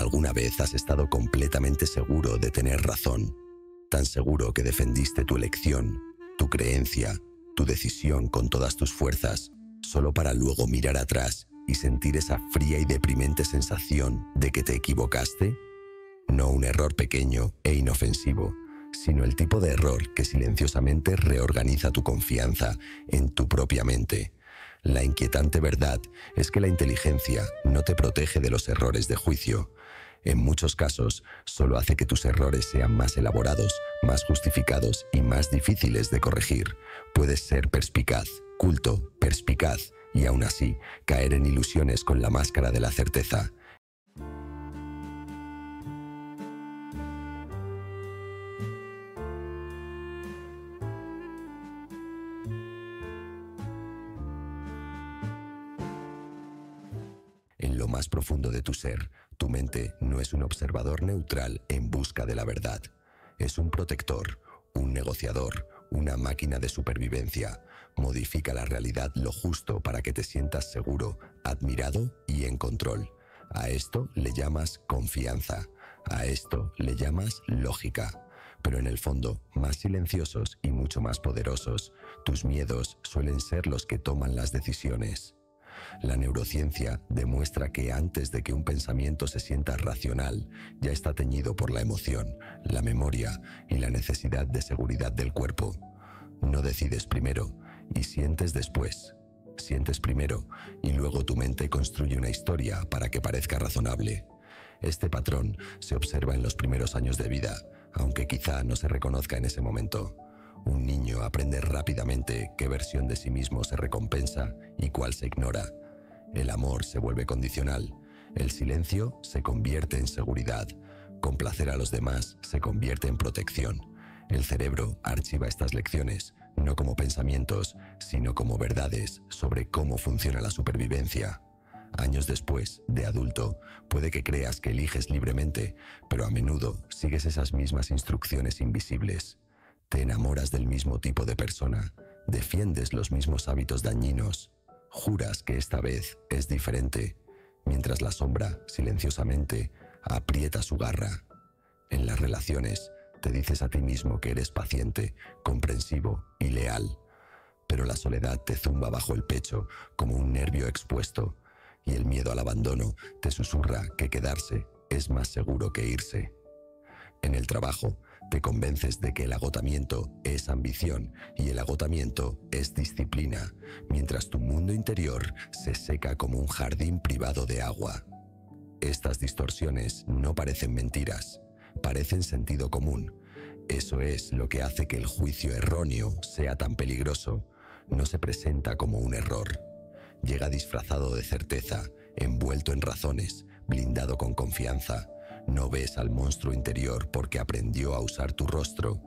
¿Alguna vez has estado completamente seguro de tener razón? Tan seguro que defendiste tu elección, tu creencia, tu decisión con todas tus fuerzas, solo para luego mirar atrás y sentir esa fría y deprimente sensación de que te equivocaste. No un error pequeño e inofensivo, sino el tipo de error que silenciosamente reorganiza tu confianza en tu propia mente. La inquietante verdad es que la inteligencia no te protege de los errores de juicio. En muchos casos, solo hace que tus errores sean más elaborados, más justificados y más difíciles de corregir. Puedes ser perspicaz, culto, perspicaz, y aún así caer en ilusiones con la máscara de la certeza. En lo más profundo de tu ser, tu mente no es un observador neutral en busca de la verdad. Es un protector, un negociador, una máquina de supervivencia. Modifica la realidad lo justo para que te sientas seguro, admirado y en control. A esto le llamas confianza. A esto le llamas lógica. Pero en el fondo, más silenciosos y mucho más poderosos, tus miedos suelen ser los que toman las decisiones. La neurociencia demuestra que antes de que un pensamiento se sienta racional, ya está teñido por la emoción, la memoria y la necesidad de seguridad del cuerpo. No decides primero y sientes después. Sientes primero y luego tu mente construye una historia para que parezca razonable. Este patrón se observa en los primeros años de vida, aunque quizá no se reconozca en ese momento. Un niño aprende rápidamente qué versión de sí mismo se recompensa y cuál se ignora. El amor se vuelve condicional. El silencio se convierte en seguridad. Complacer a los demás se convierte en protección. El cerebro archiva estas lecciones, no como pensamientos, sino como verdades sobre cómo funciona la supervivencia. Años después, de adulto, puede que creas que eliges libremente, pero a menudo sigues esas mismas instrucciones invisibles. Te enamoras del mismo tipo de persona, defiendes los mismos hábitos dañinos, juras que esta vez es diferente, mientras la sombra, silenciosamente, aprieta su garra. En las relaciones, te dices a ti mismo que eres paciente, comprensivo y leal, pero la soledad te zumba bajo el pecho como un nervio expuesto, y el miedo al abandono te susurra que quedarse es más seguro que irse. En el trabajo, te convences de que el agotamiento es ambición y el agotamiento es disciplina, mientras tu mundo interior se seca como un jardín privado de agua. Estas distorsiones no parecen mentiras, parecen sentido común. Eso es lo que hace que el juicio erróneo sea tan peligroso. No se presenta como un error. Llega disfrazado de certeza, envuelto en razones, blindado con confianza. No ves al monstruo interior porque aprendió a usar tu rostro.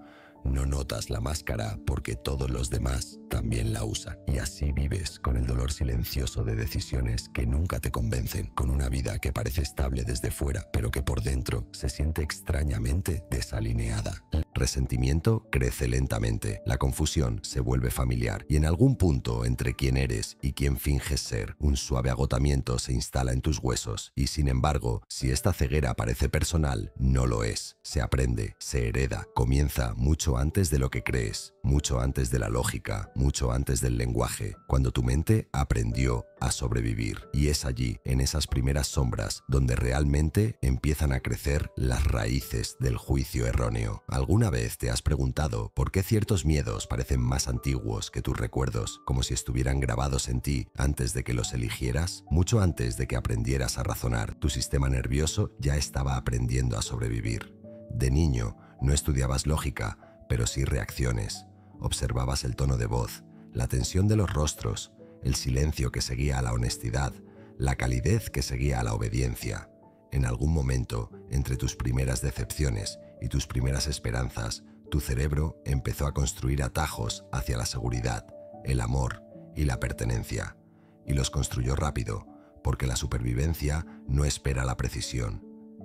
No notas la máscara porque todos los demás también la usan. Y así vives con el dolor silencioso de decisiones que nunca te convencen, con una vida que parece estable desde fuera, pero que por dentro se siente extrañamente desalineada. El resentimiento crece lentamente, la confusión se vuelve familiar y en algún punto entre quién eres y quién finges ser, un suave agotamiento se instala en tus huesos. Y sin embargo, si esta ceguera parece personal, no lo es. Se aprende, se hereda, comienza mucho antes de lo que crees, mucho antes de la lógica, mucho antes del lenguaje, cuando tu mente aprendió a sobrevivir. Y es allí, en esas primeras sombras, donde realmente empiezan a crecer las raíces del juicio erróneo. ¿Alguna vez te has preguntado por qué ciertos miedos parecen más antiguos que tus recuerdos, como si estuvieran grabados en ti antes de que los eligieras? Mucho antes de que aprendieras a razonar, tu sistema nervioso ya estaba aprendiendo a sobrevivir. De niño, no estudiabas lógica, pero sí reacciones. Observabas el tono de voz, la tensión de los rostros, el silencio que seguía a la honestidad, la calidez que seguía a la obediencia. En algún momento, entre tus primeras decepciones y tus primeras esperanzas, tu cerebro empezó a construir atajos hacia la seguridad, el amor y la pertenencia. Y los construyó rápido, porque la supervivencia no espera la precisión.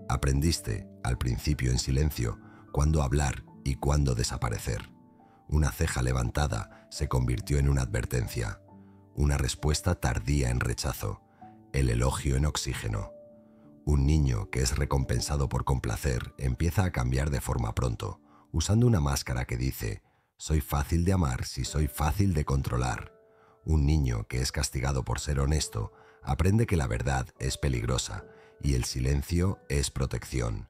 Aprendiste, al principio en silencio, cuándo hablar y cuándo desaparecer. Una ceja levantada se convirtió en una advertencia, una respuesta tardía en rechazo, el elogio en oxígeno. Un niño que es recompensado por complacer empieza a cambiar de forma pronto, usando una máscara que dice: soy fácil de amar si soy fácil de controlar. Un niño que es castigado por ser honesto aprende que la verdad es peligrosa y el silencio es protección.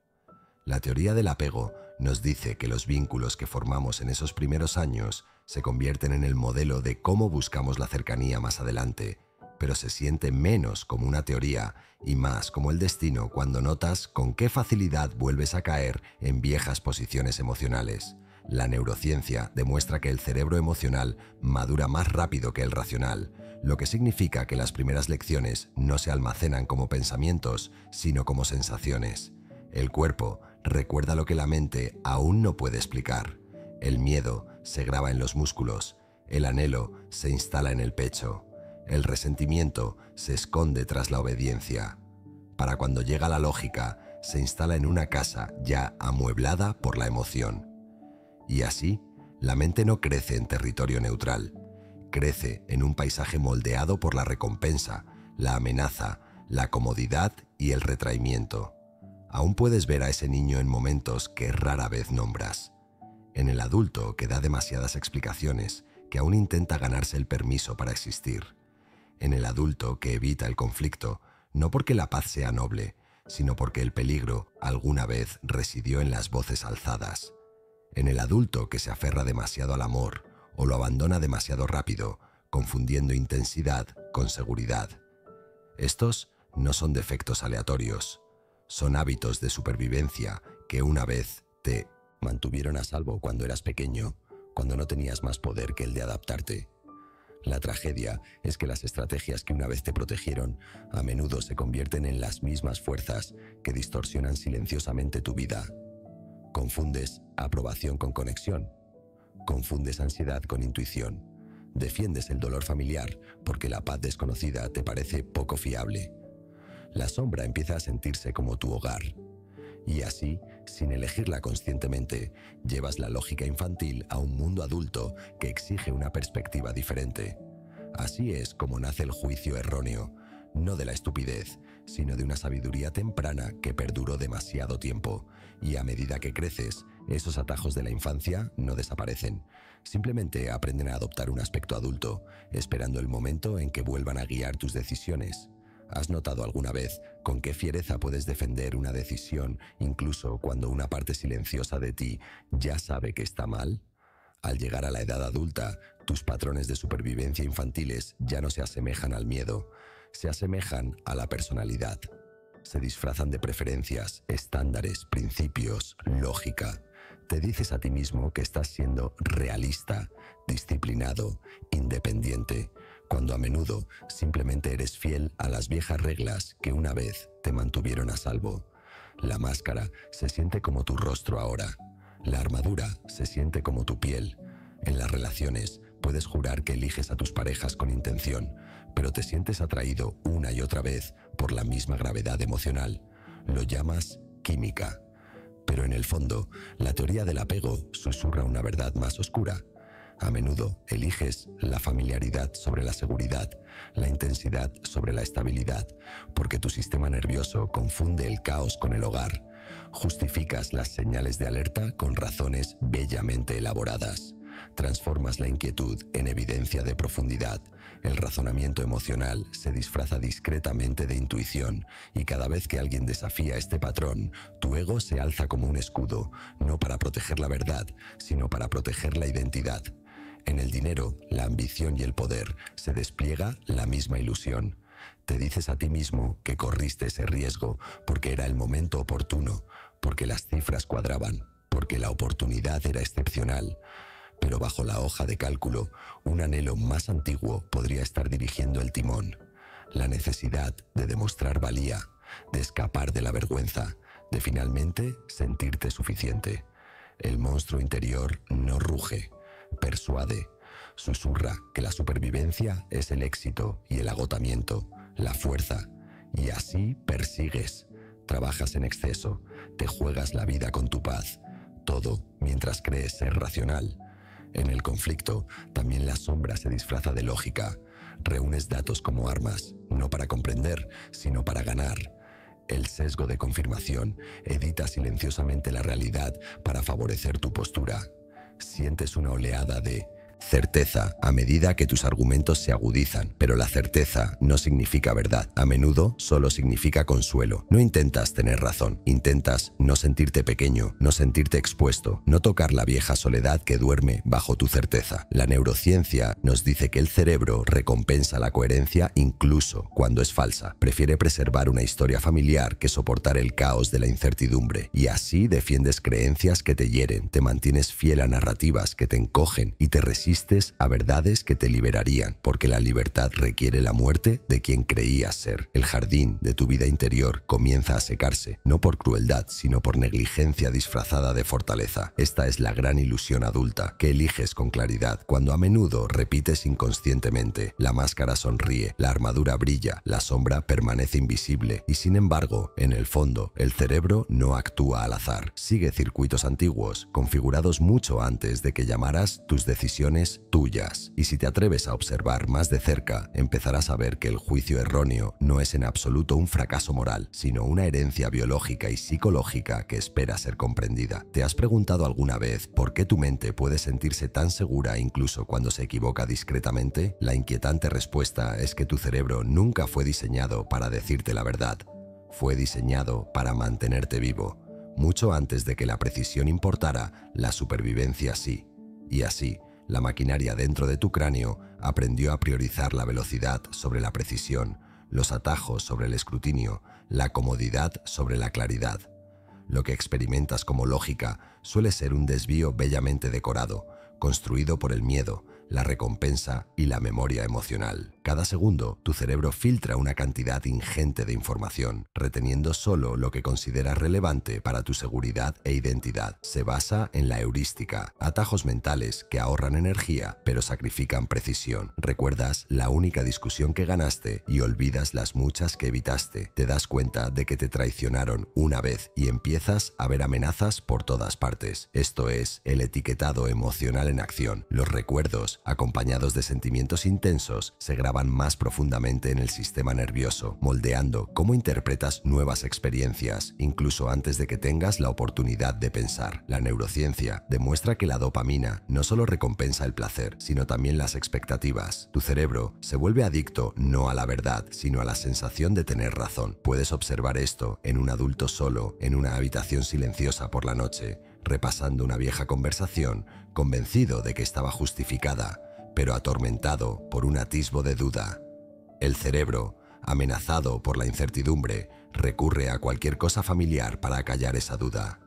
La teoría del apego nos dice que los vínculos que formamos en esos primeros años se convierten en el modelo de cómo buscamos la cercanía más adelante, pero se siente menos como una teoría y más como el destino cuando notas con qué facilidad vuelves a caer en viejas posiciones emocionales. La neurociencia demuestra que el cerebro emocional madura más rápido que el racional, lo que significa que las primeras lecciones no se almacenan como pensamientos, sino como sensaciones. El cuerpo recuerda lo que la mente aún no puede explicar. El miedo se graba en los músculos, el anhelo se instala en el pecho, el resentimiento se esconde tras la obediencia. Para cuando llega la lógica, se instala en una casa ya amueblada por la emoción. Y así, la mente no crece en territorio neutral, crece en un paisaje moldeado por la recompensa, la amenaza, la comodidad y el retraimiento. Aún puedes ver a ese niño en momentos que rara vez nombras. En el adulto que da demasiadas explicaciones, que aún intenta ganarse el permiso para existir. En el adulto que evita el conflicto, no porque la paz sea noble, sino porque el peligro alguna vez residió en las voces alzadas. En el adulto que se aferra demasiado al amor o lo abandona demasiado rápido, confundiendo intensidad con seguridad. Estos no son defectos aleatorios, son hábitos de supervivencia que una vez te mantuvieron a salvo cuando eras pequeño, cuando no tenías más poder que el de adaptarte. La tragedia es que las estrategias que una vez te protegieron a menudo se convierten en las mismas fuerzas que distorsionan silenciosamente tu vida. Confundes aprobación con conexión. Confundes ansiedad con intuición. Defiendes el dolor familiar porque la paz desconocida te parece poco fiable. La sombra empieza a sentirse como tu hogar. Y así, sin elegirla conscientemente, llevas la lógica infantil a un mundo adulto que exige una perspectiva diferente. Así es como nace el juicio erróneo, no de la estupidez, sino de una sabiduría temprana que perduró demasiado tiempo, y a medida que creces, esos atajos de la infancia no desaparecen. Simplemente aprenden a adoptar un aspecto adulto, esperando el momento en que vuelvan a guiar tus decisiones. ¿Has notado alguna vez con qué fiereza puedes defender una decisión incluso cuando una parte silenciosa de ti ya sabe que está mal? Al llegar a la edad adulta, tus patrones de supervivencia infantiles ya no se asemejan al miedo, se asemejan a la personalidad. Se disfrazan de preferencias, estándares, principios, lógica. Te dices a ti mismo que estás siendo realista, disciplinado, independiente, cuando a menudo simplemente eres fiel a las viejas reglas que una vez te mantuvieron a salvo. La máscara se siente como tu rostro ahora. La armadura se siente como tu piel. En las relaciones puedes jurar que eliges a tus parejas con intención, pero te sientes atraído una y otra vez por la misma gravedad emocional. Lo llamas química. Pero en el fondo, la teoría del apego susurra una verdad más oscura. A menudo eliges la familiaridad sobre la seguridad, la intensidad sobre la estabilidad, porque tu sistema nervioso confunde el caos con el hogar. Justificas las señales de alerta con razones bellamente elaboradas. Transformas la inquietud en evidencia de profundidad. El razonamiento emocional se disfraza discretamente de intuición, y cada vez que alguien desafía este patrón, tu ego se alza como un escudo, no para proteger la verdad, sino para proteger la identidad. En el dinero, la ambición y el poder se despliega la misma ilusión. Te dices a ti mismo que corriste ese riesgo porque era el momento oportuno, porque las cifras cuadraban, porque la oportunidad era excepcional. Pero bajo la hoja de cálculo, un anhelo más antiguo podría estar dirigiendo el timón. La necesidad de demostrar valía, de escapar de la vergüenza, de finalmente sentirte suficiente. El monstruo interior no ruge, persuade, susurra que la supervivencia es el éxito y el agotamiento, la fuerza, y así persigues. Trabajas en exceso, te juegas la vida con tu paz, todo mientras crees ser racional. En el conflicto, también la sombra se disfraza de lógica. Reúnes datos como armas, no para comprender, sino para ganar. El sesgo de confirmación edita silenciosamente la realidad para favorecer tu postura. Sientes una oleada de certeza a medida que tus argumentos se agudizan, pero la certeza no significa verdad. A menudo solo significa consuelo. No intentas tener razón, intentas no sentirte pequeño, no sentirte expuesto, no tocar la vieja soledad que duerme bajo tu certeza. La neurociencia nos dice que el cerebro recompensa la coherencia incluso cuando es falsa. Prefiere preservar una historia familiar que soportar el caos de la incertidumbre, y así defiendes creencias que te hieren, te mantienes fiel a narrativas que te encogen y te resistes a verdades que te liberarían, porque la libertad requiere la muerte de quien creías ser. El jardín de tu vida interior comienza a secarse, no por crueldad, sino por negligencia disfrazada de fortaleza. Esta es la gran ilusión adulta que eliges con claridad, cuando a menudo repites inconscientemente. La máscara sonríe, la armadura brilla, la sombra permanece invisible, y sin embargo, en el fondo, el cerebro no actúa al azar. Sigue circuitos antiguos, configurados mucho antes de que llamaras tus decisiones tuyas. Y si te atreves a observar más de cerca, empezarás a ver que el juicio erróneo no es en absoluto un fracaso moral, sino una herencia biológica y psicológica que espera ser comprendida. ¿Te has preguntado alguna vez por qué tu mente puede sentirse tan segura incluso cuando se equivoca discretamente? La inquietante respuesta es que tu cerebro nunca fue diseñado para decirte la verdad. Fue diseñado para mantenerte vivo. Mucho antes de que la precisión importara, la supervivencia sí. Y así, la maquinaria dentro de tu cráneo aprendió a priorizar la velocidad sobre la precisión, los atajos sobre el escrutinio, la comodidad sobre la claridad. Lo que experimentas como lógica suele ser un desvío bellamente decorado, construido por el miedo, la recompensa y la memoria emocional. Cada segundo, tu cerebro filtra una cantidad ingente de información, reteniendo solo lo que considera relevante para tu seguridad e identidad. Se basa en la heurística, atajos mentales que ahorran energía pero sacrifican precisión. Recuerdas la única discusión que ganaste y olvidas las muchas que evitaste. Te das cuenta de que te traicionaron una vez y empiezas a ver amenazas por todas partes. Esto es el etiquetado emocional en acción. Los recuerdos, acompañados de sentimientos intensos, se graban más profundamente en el sistema nervioso, moldeando cómo interpretas nuevas experiencias, incluso antes de que tengas la oportunidad de pensar. La neurociencia demuestra que la dopamina no solo recompensa el placer, sino también las expectativas. Tu cerebro se vuelve adicto no a la verdad, sino a la sensación de tener razón. Puedes observar esto en un adulto solo, en una habitación silenciosa por la noche, repasando una vieja conversación, convencido de que estaba justificada, pero atormentado por un atisbo de duda. El cerebro, amenazado por la incertidumbre, recurre a cualquier cosa familiar para acallar esa duda.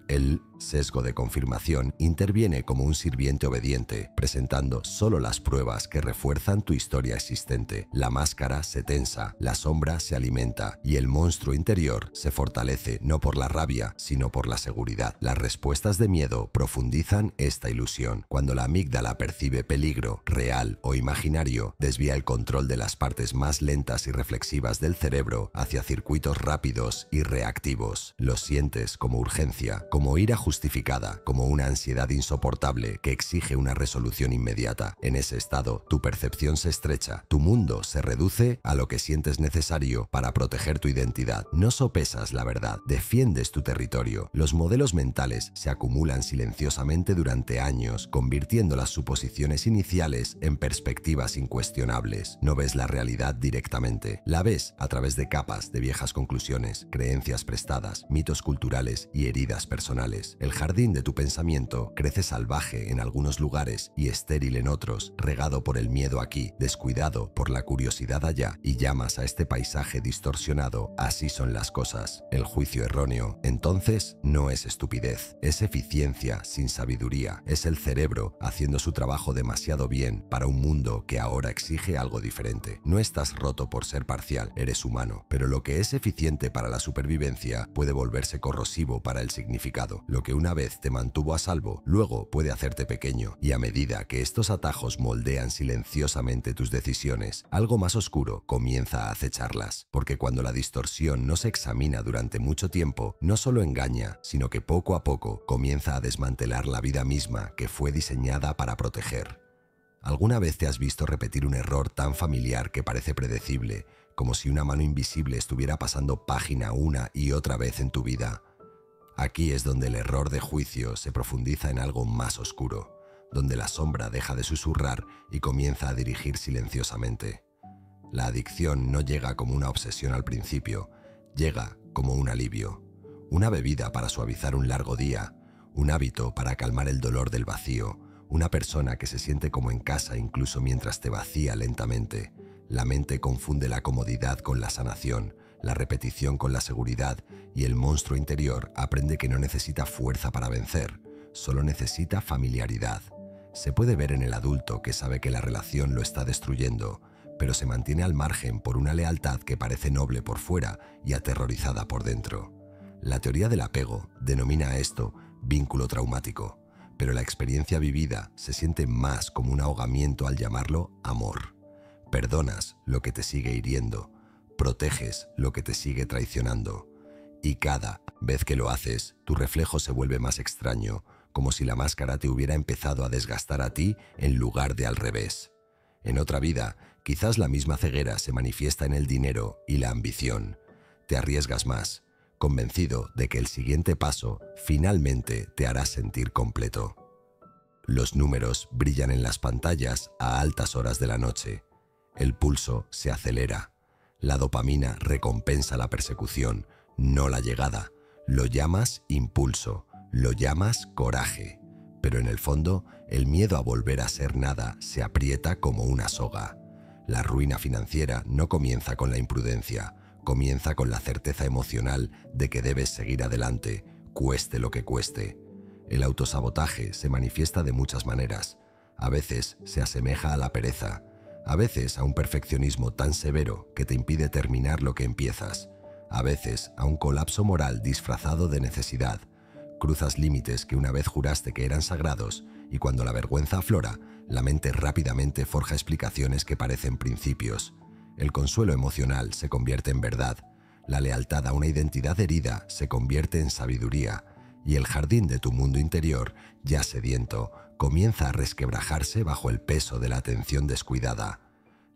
El sesgo de confirmación interviene como un sirviente obediente, presentando solo las pruebas que refuerzan tu historia existente. La máscara se tensa, la sombra se alimenta y el monstruo interior se fortalece no por la rabia, sino por la seguridad. Las respuestas de miedo profundizan esta ilusión. Cuando la amígdala percibe peligro, real o imaginario, desvía el control de las partes más lentas y reflexivas del cerebro hacia circuitos rápidos y reactivos. Lo sientes como urgencia, como ira justificada, como una ansiedad insoportable que exige una resolución inmediata. En ese estado, tu percepción se estrecha, tu mundo se reduce a lo que sientes necesario para proteger tu identidad. No sopesas la verdad, defiendes tu territorio. Los modelos mentales se acumulan silenciosamente durante años, convirtiendo las suposiciones iniciales en perspectivas incuestionables. No ves la realidad directamente, la ves a través de capas de viejas conclusiones, creencias prestadas, mitos culturales y heridas personales. El jardín de tu pensamiento crece salvaje en algunos lugares y estéril en otros, regado por el miedo aquí, descuidado por la curiosidad allá, y llamas a este paisaje distorsionado "así son las cosas". El juicio erróneo, entonces, no es estupidez, es eficiencia sin sabiduría, es el cerebro haciendo su trabajo demasiado bien para un mundo que ahora exige algo diferente. No estás roto por ser parcial, eres humano, pero lo que es eficiente para la supervivencia puede volverse corrosivo para el significado. Lo que una vez te mantuvo a salvo, luego puede hacerte pequeño, y a medida que estos atajos moldean silenciosamente tus decisiones, algo más oscuro comienza a acecharlas, porque cuando la distorsión no se examina durante mucho tiempo, no solo engaña, sino que poco a poco comienza a desmantelar la vida misma que fue diseñada para proteger. ¿Alguna vez te has visto repetir un error tan familiar que parece predecible, como si una mano invisible estuviera pasando página una y otra vez en tu vida. Aquí es donde el error de juicio se profundiza en algo más oscuro, donde la sombra deja de susurrar y comienza a dirigir silenciosamente. La adicción no llega como una obsesión al principio, llega como un alivio, una bebida para suavizar un largo día, un hábito para calmar el dolor del vacío, una persona que se siente como en casa incluso mientras te vacía lentamente. La mente confunde la comodidad con la sanación, la repetición con la seguridad, y el monstruo interior aprende que no necesita fuerza para vencer, solo necesita familiaridad. Se puede ver en el adulto que sabe que la relación lo está destruyendo, pero se mantiene al margen por una lealtad que parece noble por fuera y aterrorizada por dentro. La teoría del apego denomina a esto vínculo traumático, pero la experiencia vivida se siente más como un ahogamiento al llamarlo amor. Perdonas lo que te sigue hiriendo, proteges lo que te sigue traicionando, y cada vez que lo haces, tu reflejo se vuelve más extraño, como si la máscara te hubiera empezado a desgastar a ti en lugar de al revés. En otra vida, quizás la misma ceguera se manifiesta en el dinero y la ambición. Te arriesgas más, convencido de que el siguiente paso finalmente te hará sentir completo. Los números brillan en las pantallas a altas horas de la noche. El pulso se acelera. La dopamina recompensa la persecución, no la llegada. Lo llamas impulso, lo llamas coraje, pero en el fondo el miedo a volver a ser nada se aprieta como una soga. La ruina financiera no comienza con la imprudencia, comienza con la certeza emocional de que debes seguir adelante, cueste lo que cueste. El autosabotaje se manifiesta de muchas maneras. A veces se asemeja a la pereza, a veces a un perfeccionismo tan severo que te impide terminar lo que empiezas, a veces a un colapso moral disfrazado de necesidad. Cruzas límites que una vez juraste que eran sagrados y cuando la vergüenza aflora, la mente rápidamente forja explicaciones que parecen principios. El consuelo emocional se convierte en verdad, la lealtad a una identidad herida se convierte en sabiduría y el jardín de tu mundo interior, ya sediento, comienza a resquebrajarse bajo el peso de la atención descuidada.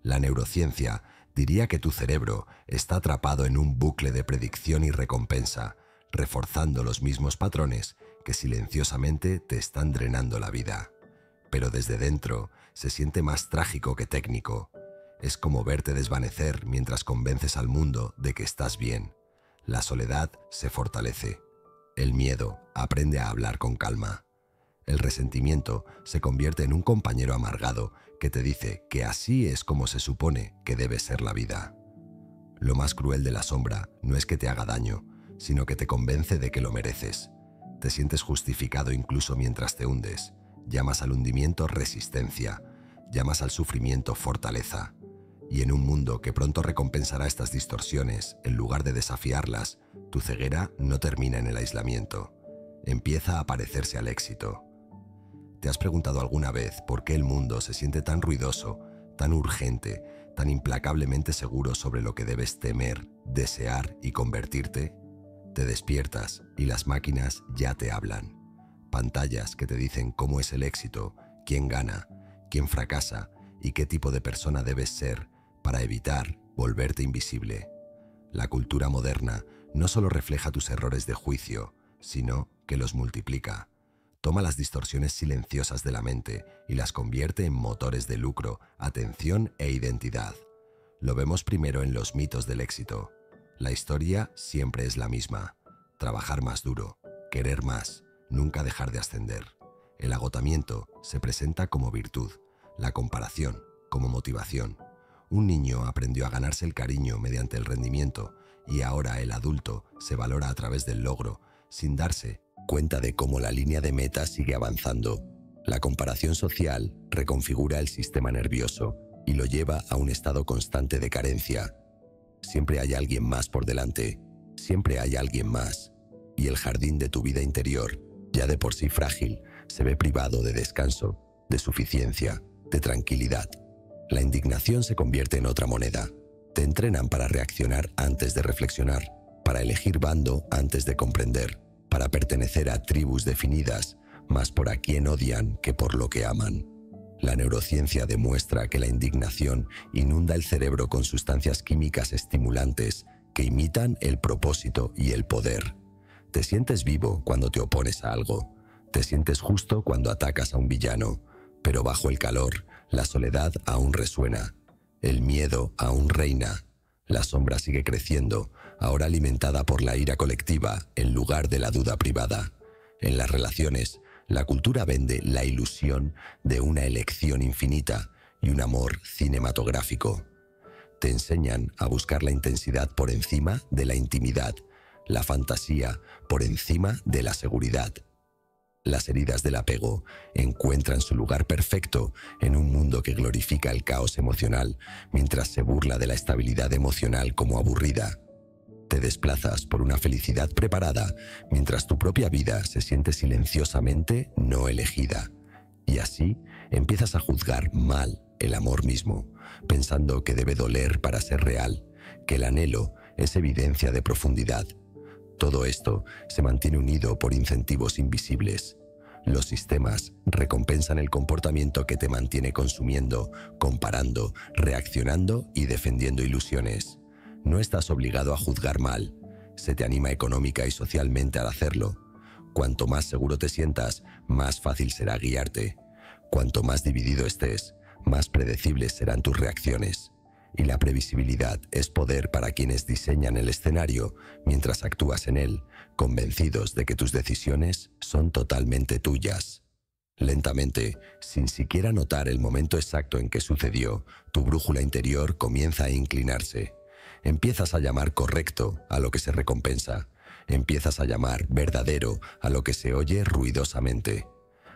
La neurociencia diría que tu cerebro está atrapado en un bucle de predicción y recompensa, reforzando los mismos patrones que silenciosamente te están drenando la vida. Pero desde dentro se siente más trágico que técnico. Es como verte desvanecer mientras convences al mundo de que estás bien. La soledad se fortalece. El miedo aprende a hablar con calma. El resentimiento se convierte en un compañero amargado que te dice que así es como se supone que debe ser la vida. Lo más cruel de la sombra no es que te haga daño, sino que te convence de que lo mereces. Te sientes justificado incluso mientras te hundes. Llamas al hundimiento resistencia, llamas al sufrimiento fortaleza. Y en un mundo que pronto recompensará estas distorsiones, en lugar de desafiarlas, tu ceguera no termina en el aislamiento. Empieza a parecerse al éxito. ¿Te has preguntado alguna vez por qué el mundo se siente tan ruidoso, tan urgente, tan implacablemente seguro sobre lo que debes temer, desear y convertirte? Te despiertas y las máquinas ya te hablan. Pantallas que te dicen cómo es el éxito, quién gana, quién fracasa y qué tipo de persona debes ser para evitar volverte invisible. La cultura moderna no solo refleja tus errores de juicio, sino que los multiplica. Toma las distorsiones silenciosas de la mente y las convierte en motores de lucro, atención e identidad. Lo vemos primero en los mitos del éxito. La historia siempre es la misma. Trabajar más duro, querer más, nunca dejar de ascender. El agotamiento se presenta como virtud, la comparación como motivación. Un niño aprendió a ganarse el cariño mediante el rendimiento y ahora el adulto se valora a través del logro, sin darse cuenta de cómo la línea de meta sigue avanzando. La comparación social reconfigura el sistema nervioso y lo lleva a un estado constante de carencia. Siempre hay alguien más por delante, siempre hay alguien más, y el jardín de tu vida interior, ya de por sí frágil, se ve privado de descanso, de suficiencia, de tranquilidad. La indignación se convierte en otra moneda. Te entrenan para reaccionar antes de reflexionar, para elegir bando antes de comprender, para pertenecer a tribus definidas, más por a quien odian que por lo que aman. La neurociencia demuestra que la indignación inunda el cerebro con sustancias químicas estimulantes que imitan el propósito y el poder. Te sientes vivo cuando te opones a algo. Te sientes justo cuando atacas a un villano. Pero bajo el calor, la soledad aún resuena. El miedo aún reina. La sombra sigue creciendo, ahora alimentada por la ira colectiva en lugar de la duda privada. En las relaciones, la cultura vende la ilusión de una elección infinita y un amor cinematográfico. Te enseñan a buscar la intensidad por encima de la intimidad, la fantasía por encima de la seguridad. Las heridas del apego encuentran su lugar perfecto en un mundo que glorifica el caos emocional mientras se burla de la estabilidad emocional como aburrida. Te desplazas por una felicidad preparada mientras tu propia vida se siente silenciosamente no elegida. Y así empiezas a juzgar mal el amor mismo, pensando que debe doler para ser real, que el anhelo es evidencia de profundidad. Todo esto se mantiene unido por incentivos invisibles. Los sistemas recompensan el comportamiento que te mantiene consumiendo, comparando, reaccionando y defendiendo ilusiones. No estás obligado a juzgar mal. Se te anima económica y socialmente al hacerlo. Cuanto más seguro te sientas, más fácil será guiarte. Cuanto más dividido estés, más predecibles serán tus reacciones. Y la previsibilidad es poder para quienes diseñan el escenario mientras actúas en él, convencidos de que tus decisiones son totalmente tuyas. Lentamente, sin siquiera notar el momento exacto en que sucedió, tu brújula interior comienza a inclinarse. Empiezas a llamar correcto a lo que se recompensa. Empiezas a llamar verdadero a lo que se oye ruidosamente.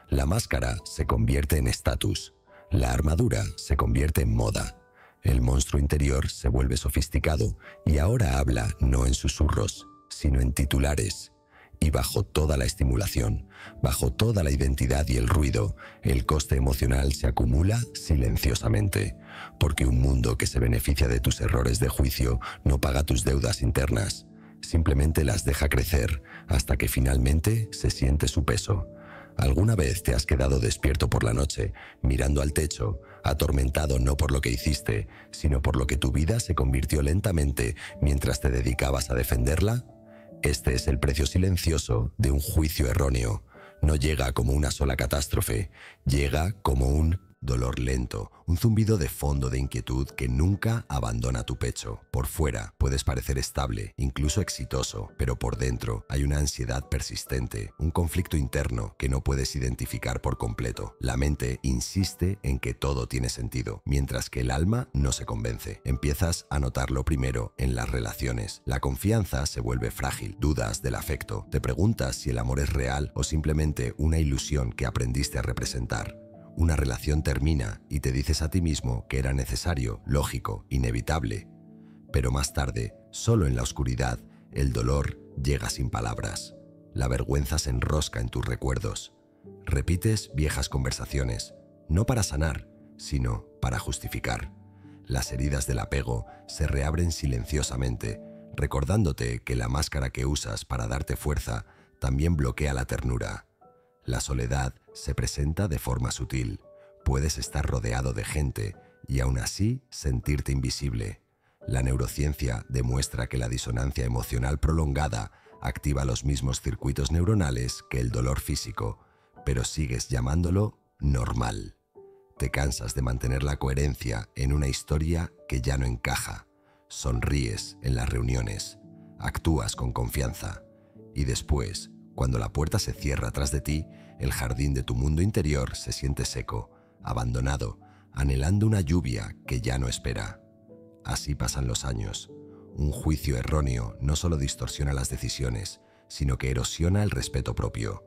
La máscara se convierte en estatus. La armadura se convierte en moda. El monstruo interior se vuelve sofisticado y ahora habla no en susurros, sino en titulares. Y bajo toda la estimulación, bajo toda la identidad y el ruido, el coste emocional se acumula silenciosamente, porque un mundo que se beneficia de tus errores de juicio no paga tus deudas internas, simplemente las deja crecer hasta que finalmente se siente su peso. ¿Alguna vez te has quedado despierto por la noche, mirando al techo, atormentado no por lo que hiciste, sino por lo que tu vida se convirtió lentamente mientras te dedicabas a defenderla? Este es el precio silencioso de un juicio erróneo. No llega como una sola catástrofe, llega como un dolor lento, un zumbido de fondo de inquietud que nunca abandona tu pecho. Por fuera puedes parecer estable, incluso exitoso, pero por dentro hay una ansiedad persistente, un conflicto interno que no puedes identificar por completo. La mente insiste en que todo tiene sentido, mientras que el alma no se convence. Empiezas a notarlo primero en las relaciones. La confianza se vuelve frágil, dudas del afecto, te preguntas si el amor es real o simplemente una ilusión que aprendiste a representar. Una relación termina y te dices a ti mismo que era necesario, lógico, inevitable. Pero más tarde, solo en la oscuridad, el dolor llega sin palabras. La vergüenza se enrosca en tus recuerdos. Repites viejas conversaciones, no para sanar, sino para justificar. Las heridas del apego se reabren silenciosamente, recordándote que la máscara que usas para darte fuerza también bloquea la ternura. La soledad se presenta de forma sutil. Puedes estar rodeado de gente y aún así sentirte invisible. La neurociencia demuestra que la disonancia emocional prolongada activa los mismos circuitos neuronales que el dolor físico, pero sigues llamándolo normal. Te cansas de mantener la coherencia en una historia que ya no encaja. Sonríes en las reuniones, actúas con confianza y después, cuando la puerta se cierra tras de ti, el jardín de tu mundo interior se siente seco, abandonado, anhelando una lluvia que ya no espera. Así pasan los años. Un juicio erróneo no solo distorsiona las decisiones, sino que erosiona el respeto propio.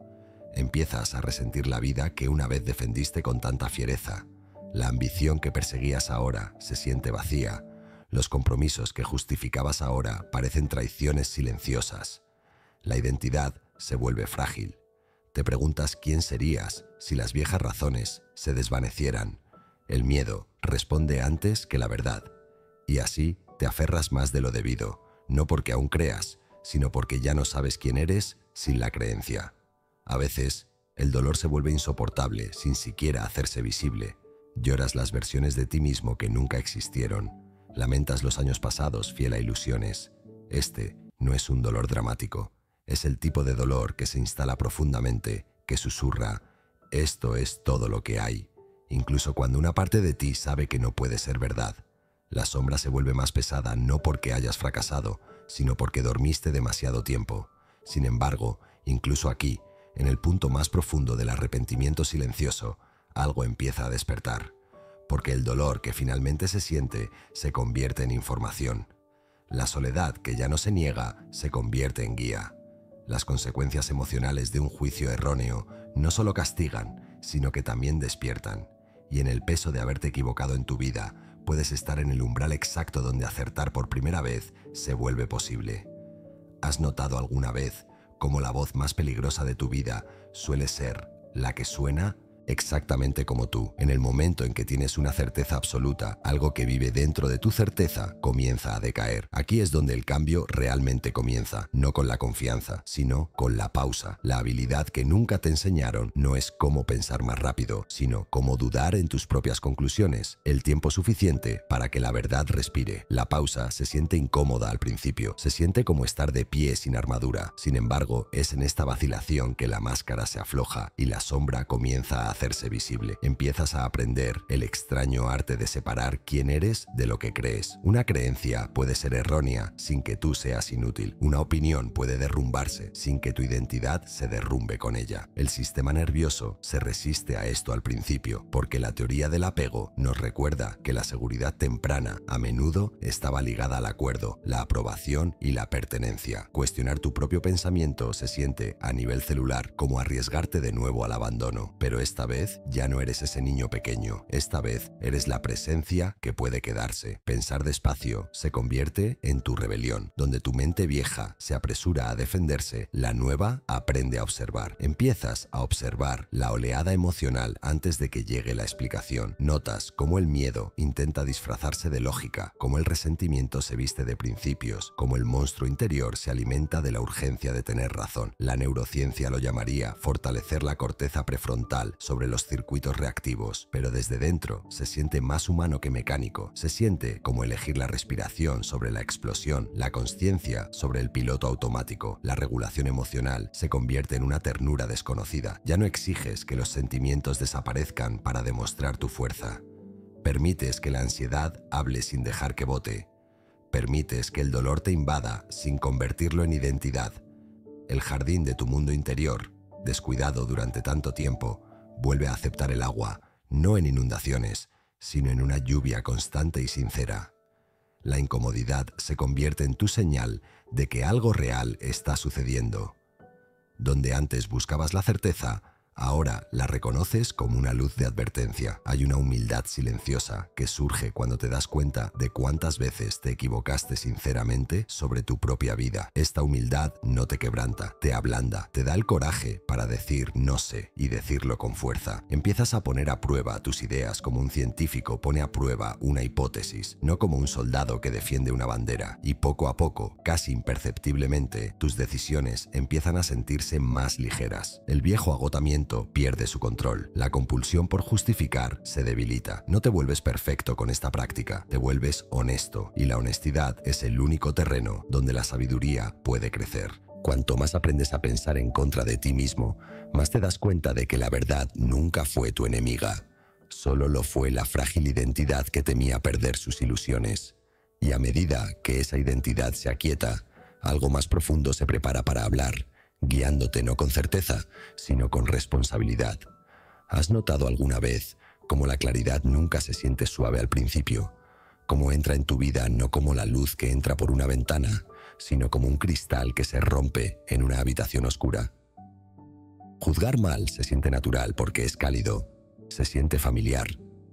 Empiezas a resentir la vida que una vez defendiste con tanta fiereza. La ambición que perseguías ahora se siente vacía. Los compromisos que justificabas ahora parecen traiciones silenciosas. La identidad se vuelve frágil. Te preguntas quién serías si las viejas razones se desvanecieran. El miedo responde antes que la verdad. Y así te aferras más de lo debido, no porque aún creas, sino porque ya no sabes quién eres sin la creencia. A veces, el dolor se vuelve insoportable sin siquiera hacerse visible. Lloras las versiones de ti mismo que nunca existieron. Lamentas los años pasados fiel a ilusiones. Este no es un dolor dramático. Es el tipo de dolor que se instala profundamente, que susurra: esto es todo lo que hay. Incluso cuando una parte de ti sabe que no puede ser verdad. La sombra se vuelve más pesada no porque hayas fracasado, sino porque dormiste demasiado tiempo. Sin embargo, incluso aquí, en el punto más profundo del arrepentimiento silencioso, algo empieza a despertar. Porque el dolor que finalmente se siente se convierte en información. La soledad que ya no se niega se convierte en guía. Las consecuencias emocionales de un juicio erróneo no solo castigan, sino que también despiertan. Y en el peso de haberte equivocado en tu vida, puedes estar en el umbral exacto donde acertar por primera vez se vuelve posible. ¿Has notado alguna vez cómo la voz más peligrosa de tu vida suele ser la que suena exactamente como tú? En el momento en que tienes una certeza absoluta, algo que vive dentro de tu certeza comienza a decaer. Aquí es donde el cambio realmente comienza, no con la confianza, sino con la pausa. La habilidad que nunca te enseñaron no es cómo pensar más rápido, sino cómo dudar en tus propias conclusiones. El tiempo suficiente para que la verdad respire. La pausa se siente incómoda al principio, se siente como estar de pie sin armadura. Sin embargo, es en esta vacilación que la máscara se afloja y la sombra comienza a hacerse visible. Empiezas a aprender el extraño arte de separar quién eres de lo que crees. Una creencia puede ser errónea sin que tú seas inútil. Una opinión puede derrumbarse sin que tu identidad se derrumbe con ella. El sistema nervioso se resiste a esto al principio, porque la teoría del apego nos recuerda que la seguridad temprana a menudo estaba ligada al acuerdo, la aprobación y la pertenencia. Cuestionar tu propio pensamiento se siente a nivel celular como arriesgarte de nuevo al abandono, pero esta vez ya no eres ese niño pequeño. Esta vez eres la presencia que puede quedarse. Pensar despacio se convierte en tu rebelión. Donde tu mente vieja se apresura a defenderse, la nueva aprende a observar. Empiezas a observar la oleada emocional antes de que llegue la explicación. Notas cómo el miedo intenta disfrazarse de lógica, cómo el resentimiento se viste de principios, cómo el monstruo interior se alimenta de la urgencia de tener razón. La neurociencia lo llamaría fortalecer la corteza prefrontal sobre los circuitos reactivos, pero desde dentro se siente más humano que mecánico. Se siente como elegir la respiración sobre la explosión, la consciencia sobre el piloto automático. La regulación emocional se convierte en una ternura desconocida. Ya no exiges que los sentimientos desaparezcan para demostrar tu fuerza. Permites que la ansiedad hable sin dejar que vote. Permites que el dolor te invada sin convertirlo en identidad. El jardín de tu mundo interior, descuidado durante tanto tiempo, vuelve a aceptar el agua, no en inundaciones, sino en una lluvia constante y sincera. La incomodidad se convierte en tu señal de que algo real está sucediendo. Donde antes buscabas la certeza, ahora la reconoces como una luz de advertencia. Hay una humildad silenciosa que surge cuando te das cuenta de cuántas veces te equivocaste sinceramente sobre tu propia vida. Esta humildad no te quebranta, te ablanda, te da el coraje para decir no sé y decirlo con fuerza. Empiezas a poner a prueba tus ideas como un científico pone a prueba una hipótesis, no como un soldado que defiende una bandera. Y poco a poco, casi imperceptiblemente, tus decisiones empiezan a sentirse más ligeras. El viejo agotamiento pierde su control. La compulsión por justificar se debilita. No te vuelves perfecto con esta práctica, te vuelves honesto, y la honestidad es el único terreno donde la sabiduría puede crecer. Cuanto más aprendes a pensar en contra de ti mismo, más te das cuenta de que la verdad nunca fue tu enemiga. Solo lo fue la frágil identidad que temía perder sus ilusiones. Y a medida que esa identidad se aquieta, algo más profundo se prepara para hablar, guiándote no con certeza, sino con responsabilidad. ¿Has notado alguna vez cómo la claridad nunca se siente suave al principio? Cómo entra en tu vida no como la luz que entra por una ventana, sino como un cristal que se rompe en una habitación oscura. Juzgar mal se siente natural porque es cálido, se siente familiar,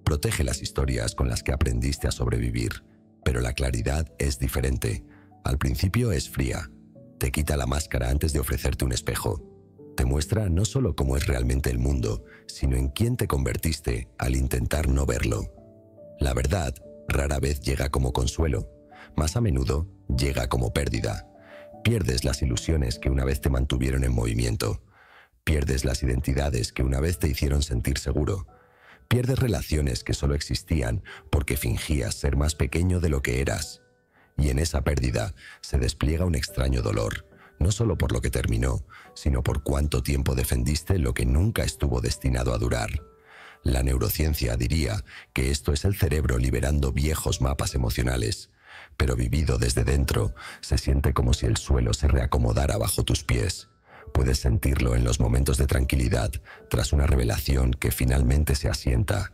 protege las historias con las que aprendiste a sobrevivir, pero la claridad es diferente. Al principio es fría. Te quita la máscara antes de ofrecerte un espejo. Te muestra no solo cómo es realmente el mundo, sino en quién te convertiste al intentar no verlo. La verdad rara vez llega como consuelo, más a menudo llega como pérdida. Pierdes las ilusiones que una vez te mantuvieron en movimiento. Pierdes las identidades que una vez te hicieron sentir seguro. Pierdes relaciones que solo existían porque fingías ser más pequeño de lo que eras. Y en esa pérdida se despliega un extraño dolor, no solo por lo que terminó, sino por cuánto tiempo defendiste lo que nunca estuvo destinado a durar. La neurociencia diría que esto es el cerebro liberando viejos mapas emocionales, pero vivido desde dentro, se siente como si el suelo se reacomodara bajo tus pies. Puedes sentirlo en los momentos de tranquilidad tras una revelación que finalmente se asienta,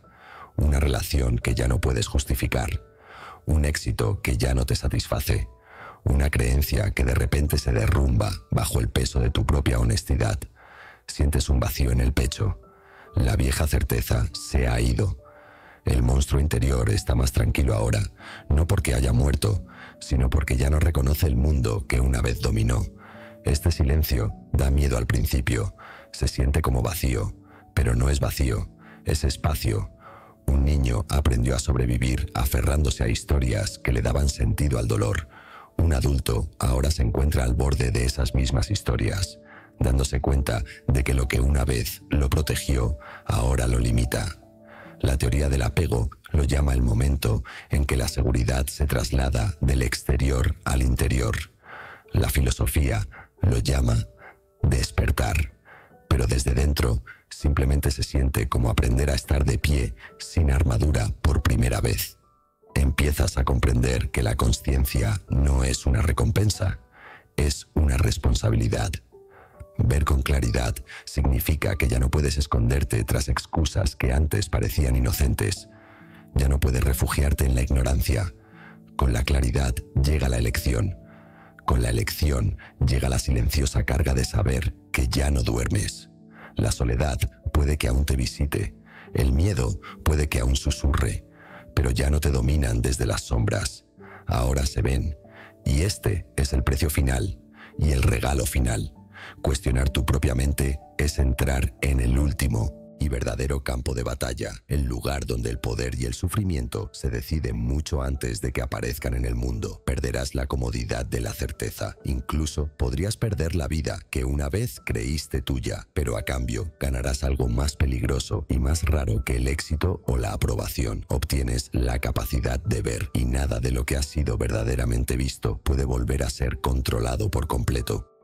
una relación que ya no puedes justificar, un éxito que ya no te satisface, una creencia que de repente se derrumba bajo el peso de tu propia honestidad. Sientes un vacío en el pecho. La vieja certeza se ha ido. El monstruo interior está más tranquilo ahora, no porque haya muerto, sino porque ya no reconoce el mundo que una vez dominó. Este silencio da miedo al principio, se siente como vacío, pero no es vacío, es espacio. Un niño aprendió a sobrevivir aferrándose a historias que le daban sentido al dolor. Un adulto ahora se encuentra al borde de esas mismas historias, dándose cuenta de que lo que una vez lo protegió, ahora lo limita. La teoría del apego lo llama el momento en que la seguridad se traslada del exterior al interior. La filosofía lo llama despertar, pero desde dentro simplemente se siente como aprender a estar de pie sin armadura por primera vez. Empiezas a comprender que la consciencia no es una recompensa, es una responsabilidad. Ver con claridad significa que ya no puedes esconderte tras excusas que antes parecían inocentes. Ya no puedes refugiarte en la ignorancia. Con la claridad llega la elección. Con la elección llega la silenciosa carga de saber que ya no duermes. La soledad puede que aún te visite, el miedo puede que aún susurre, pero ya no te dominan desde las sombras. Ahora se ven, y este es el precio final y el regalo final. Cuestionar tu propia mente es entrar en el último y verdadero campo de batalla, el lugar donde el poder y el sufrimiento se deciden mucho antes de que aparezcan en el mundo. Perderás la comodidad de la certeza, incluso podrías perder la vida que una vez creíste tuya, pero a cambio ganarás algo más peligroso y más raro que el éxito o la aprobación. Obtienes la capacidad de ver, y nada de lo que ha sido verdaderamente visto puede volver a ser controlado por completo.